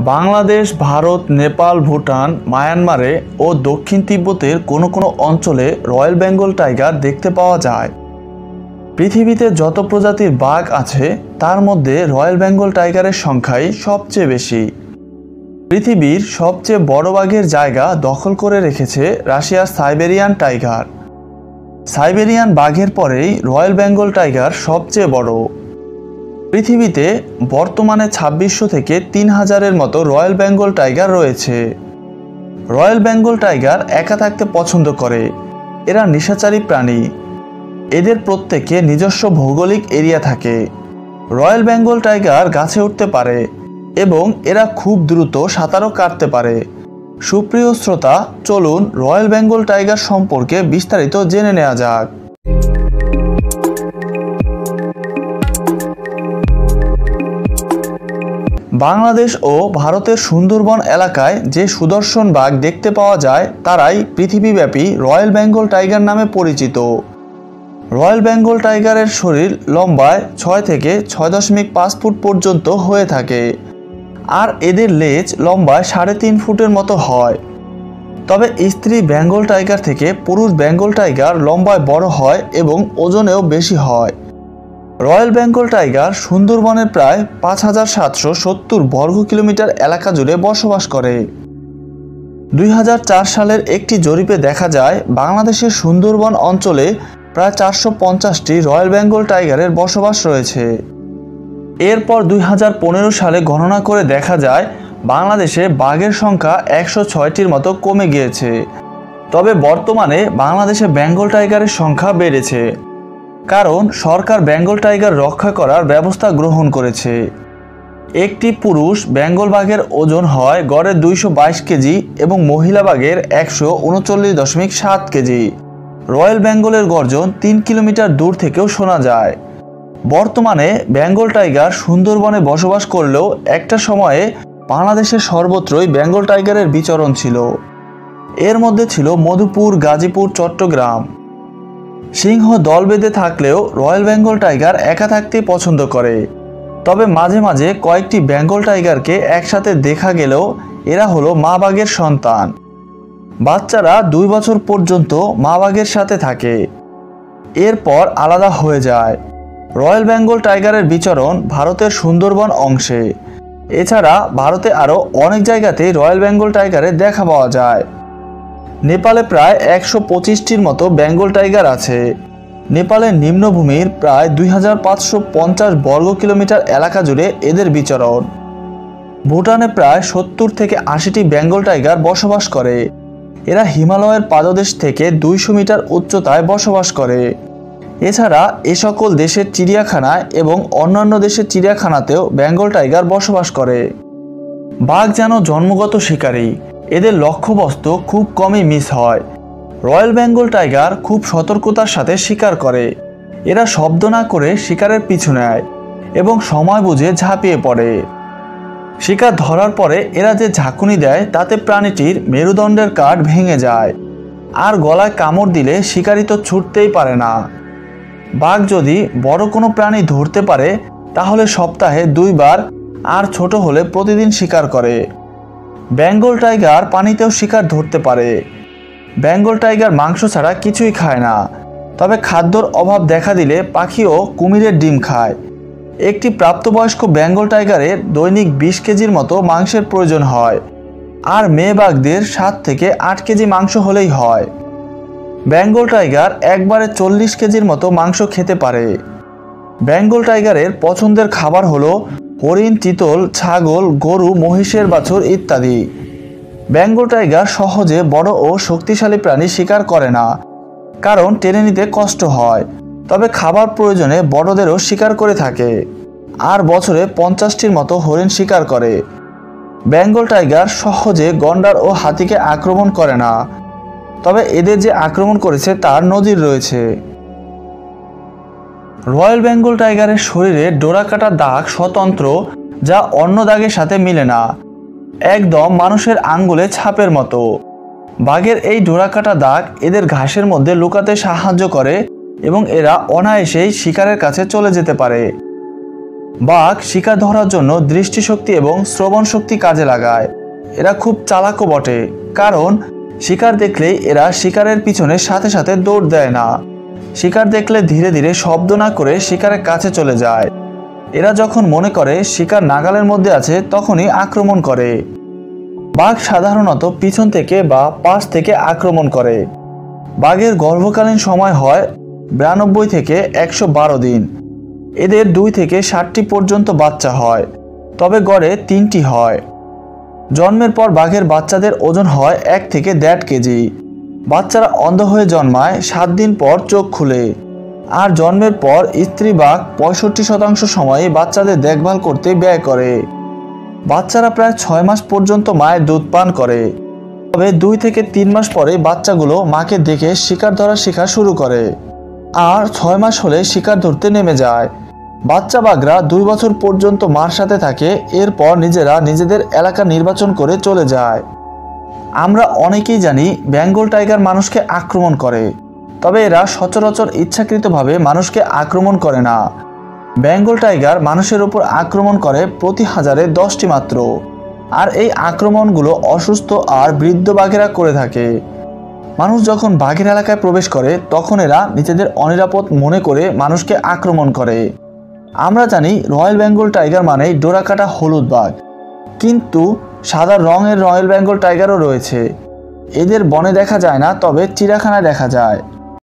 বাংলাদেশ, ভারত, নেপাল, ভুটান, মায়ানমারে ও দক্ষিণ তিব্বতের কোনো কোনো অঞ্চলে রয়্যাল বেঙ্গল টাইগার দেখতে পাওয়া যায়। পৃথিবীতে যত প্রজাতির বাঘ আছে তার মধ্যে রয়্যাল বেঙ্গল টাইগারের সংখ্যাই সবচেয়ে বেশি। পৃথিবীর সবচেয়ে বড় বাঘের জায়গা দখল করে রেখেছে রাশিয়ার সাইবেরিয়ান টাইগার। সাইবেরিয়ান বাঘের পরেই রয়্যাল বেঙ্গল টাইগার সবচেয়ে বড়। পৃথিবীতে বর্তমানে ২৬০০ থেকে ৩০০০-এর মতো রয়্যাল বেঙ্গল টাইগার রয়েছে। রয়্যাল বেঙ্গল টাইগার একা থাকতে পছন্দ করে। এরা নিশাচারী প্রাণী। এদের প্রত্যেকে নিজস্ব ভৌগোলিক এরিয়া থাকে। রয়্যাল বেঙ্গল টাইগার গাছে উঠতে পারে এবং এরা খুব দ্রুত সাঁতারও কাটতে পারে। সুপ্রিয় শ্রোতা, চলুন রয়্যাল বেঙ্গল টাইগার সম্পর্কে বিস্তারিত জেনে নেওয়া যাক। বাংলাদেশ ও ভারতের সুন্দরবন এলাকায় যে সুদর্শন বাঘ দেখতে পাওয়া যায় তারাই পৃথিবীব্যাপী রয়্যাল বেঙ্গল টাইগার নামে পরিচিত। রয়্যাল বেঙ্গল টাইগারের শরীর লম্বায় ৬ থেকে ৬.৫ ফুট পর্যন্ত হয়ে থাকে, আর এদের লেজ লম্বায় ৩.৫ ফুটের মতো হয়। তবে স্ত্রী বেঙ্গল টাইগার থেকে পুরুষ বেঙ্গল টাইগার লম্বায় বড় হয় এবং ওজনেও বেশি হয়। রয়্যাল বেঙ্গল টাইগার সুন্দরবনের প্রায় ৫,৭৭০ বর্গ কিলোমিটার এলাকা জুড়ে বসবাস করে। ২০০৪ সালের একটি জরিপে দেখা যায় বাংলাদেশের সুন্দরবন অঞ্চলে প্রায় ৪৫০টি রয়্যাল বেঙ্গল টাইগারের বসবাস রয়েছে। এরপর ২০১৫ সালে গণনা করে দেখা যায় বাংলাদেশে বাঘের সংখ্যা ১০৬টির মতো কমে গিয়েছে। তবে বর্তমানে বাংলাদেশে বেঙ্গল টাইগারের সংখ্যা বেড়েছে, কারণ সরকার বেঙ্গল টাইগার রক্ষা করার ব্যবস্থা গ্রহণ করেছে। একটি পুরুষ বেঙ্গল বাঘের ওজন হয় গড়ে ২২২ কেজি এবং মহিলা বাঘের ১৩৯.৭ কেজি। রয়্যাল বেঙ্গলের গর্জন ৩ কিলোমিটার দূর থেকেও শোনা যায়। বর্তমানে বেঙ্গল টাইগার সুন্দরবনে বসবাস করলেও একটা সময়ে বাংলাদেশের সর্বত্রই বেঙ্গল টাইগারের বিচরণ ছিল। এর মধ্যে ছিল মধুপুর, গাজীপুর, চট্টগ্রাম। সিংহ দল বেঁধে থাকলেও রয়্যাল বেঙ্গল টাইগার একা থাকতে পছন্দ করে। তবে মাঝে মাঝে কয়েকটি বেঙ্গল টাইগারকে একসাথে দেখা গেলেও এরা হলো মা বাঘের সন্তান। বাচ্চারা ২ বছর পর্যন্ত মা বাঘের সাথে থাকে, এরপর আলাদা হয়ে যায়। রয়্যাল বেঙ্গল টাইগারের বিচরণ ভারতের সুন্দরবন অংশে। এছাড়া ভারতে আরও অনেক জায়গাতেই রয়্যাল বেঙ্গল টাইগারের দেখা পাওয়া যায়। নেপালে প্রায় ১২৫টির মতো বেঙ্গল টাইগার আছে। নেপালের নিম্নভূমির প্রায় ২৫৫০ বর্গ কিলোমিটার এলাকা জুড়ে এদের বিচরণ। ভুটানে প্রায় ৭০ থেকে ৮০টি বেঙ্গল টাইগার বসবাস করে। এরা হিমালয়ের পাদদেশ থেকে ২০০ মিটার উচ্চতায় বসবাস করে। এছাড়া এ সকল দেশের চিড়িয়াখানায় এবং অন্যান্য দেশের চিড়িয়াখানাতেও বেঙ্গল টাইগার বসবাস করে। বাঘ যেন জন্মগত শিকারী, এদের লক্ষ্যবস্তু খুব কমই মিস হয়। রয়্যাল বেঙ্গল টাইগার খুব সতর্কতার সাথে শিকার করে। এরা শব্দ না করে শিকারের পিছু নেয় এবং সময় বুঝে ঝাঁপিয়ে পড়ে। শিকার ধরার পরে এরা যে ঝাঁকুনি দেয় তাতে প্রাণীটির মেরুদণ্ডের কাঠ ভেঙে যায়, আর গলায় কামড় দিলে শিকারি তো ছুটতেই পারে না। বাঘ যদি বড় কোনো প্রাণী ধরতে পারে তাহলে সপ্তাহে ২ বার, আর ছোট হলে প্রতিদিন শিকার করে। বেঙ্গল টাইগার পানিতেও শিকার ধরতে পারে। বেঙ্গল টাইগার মাংস ছাড়া কিছুই খায় না, তবে খাদ্যর অভাব দেখা দিলে পাখি ও কুমিরের ডিম খায়। একটি প্রাপ্তবয়স্ক বেঙ্গল টাইগারের দৈনিক ২০ কেজির মতো মাংসের প্রয়োজন হয়, আর মেয়ে বাঘদের ৭ থেকে ৮ কেজি মাংস হলেই হয়। বেঙ্গল টাইগার একবারে ৪০ কেজির মতো মাংস খেতে পারে। বেঙ্গল টাইগারের পছন্দের খাবার হলো হরিণ, চিতল, ছাগল, গরু, মহিষের বাছুর ইত্যাদি। বেঙ্গল টাইগার সহজে বড় ও শক্তিশালী প্রাণী শিকার করে না, কারণ টেনে নিতে কষ্ট হয়। তবে খাবার প্রয়োজনে বড়দেরও শিকার করে থাকে, আর বছরে ৫০টির মতো হরিণ শিকার করে। বেঙ্গল টাইগার সহজে গন্ডার ও হাতিকে আক্রমণ করে না, তবে এদের যে আক্রমণ করেছে তার নজির রয়েছে। রয়্যাল বেঙ্গল টাইগারের শরীরে ডোরাকাটা দাগ স্বতন্ত্র, যা অন্য দাগের সাথে মিলে না, একদম মানুষের আঙ্গুলে ছাপের মতো। বাঘের এই ডোরাকাটা দাগ এদের ঘাসের মধ্যে লুকাতে সাহায্য করে এবং এরা অনায়াসেই শিকারের কাছে চলে যেতে পারে। বাঘ শিকার ধরার জন্য দৃষ্টিশক্তি এবং শ্রবণ শক্তি কাজে লাগায়। এরা খুব চালাকও বটে, কারণ শিকার দেখলেই এরা শিকারের পিছনে সাথে সাথে দৌড় দেয় না। শিকার দেখলে ধীরে ধীরে শব্দ না করে শিকারের কাছে চলে যায়। এরা যখন মনে করে শিকার নাগালের মধ্যে আছে তখনই আক্রমণ করে। বাঘ সাধারণত পিছন থেকে বা পাশ থেকে আক্রমণ করে। বাঘের গর্ভকালীন সময় হয় 92 থেকে 112 দিন। এদের 2 থেকে 7টি পর্যন্ত বাচ্চা হয়, তবে গড়ে 3টি হয়। জন্মের পর বাঘের বাচ্চাদের ওজন হয় 1 থেকে 1.5 কেজি। বাচ্চারা অন্ধ হয়ে জন্মায় 7 দিন পর চোখ খুলে। আর জন্মের পর স্ত্রী বাঘ 65% সময়ে বাচ্চাদের দেখভাল করতে ব্যয় করে। বাচ্চারা প্রায় 6 মাস পর্যন্ত মায়ের দুধ পান করে, তবে 2 থেকে 3 মাস পরে বাচ্চাগুলো মাকে দেখে শিকার ধরা শেখা শুরু করে আর 6 মাস হলে শিকার ধরতে নেমে যায়। বাচ্চা বাঘরা 2 বছর পর্যন্ত মার সাথে থাকে, এরপর নিজেরা নিজেদের এলাকা নির্বাচন করে চলে যায়। আমরা অনেকেই জানি বেঙ্গল টাইগার মানুষকে আক্রমণ করে, তবে এরা সচরাচর ইচ্ছাকৃতভাবে মানুষকে আক্রমণ করে না। বেঙ্গল টাইগার মানুষের উপর আক্রমণ করে প্রতি 1000-এ 10টি মাত্র, আর এই আক্রমণগুলো অসুস্থ আর বৃদ্ধ বাঘেরা করে থাকে। মানুষ যখন বাঘের এলাকায় প্রবেশ করে তখন এরা নিজেদের অনিরাপদ মনে করে মানুষকে আক্রমণ করে। আমরা জানি রয়্যাল বেঙ্গল টাইগার মানেই ডোরাকাটা হলুদ বাঘ, কিন্তু সাদা রঙের রয়্যাল বেঙ্গল টাইগারও রয়েছে। এদের বনে দেখা যায় না, তবে চিড়িয়াখানায় দেখা যায়।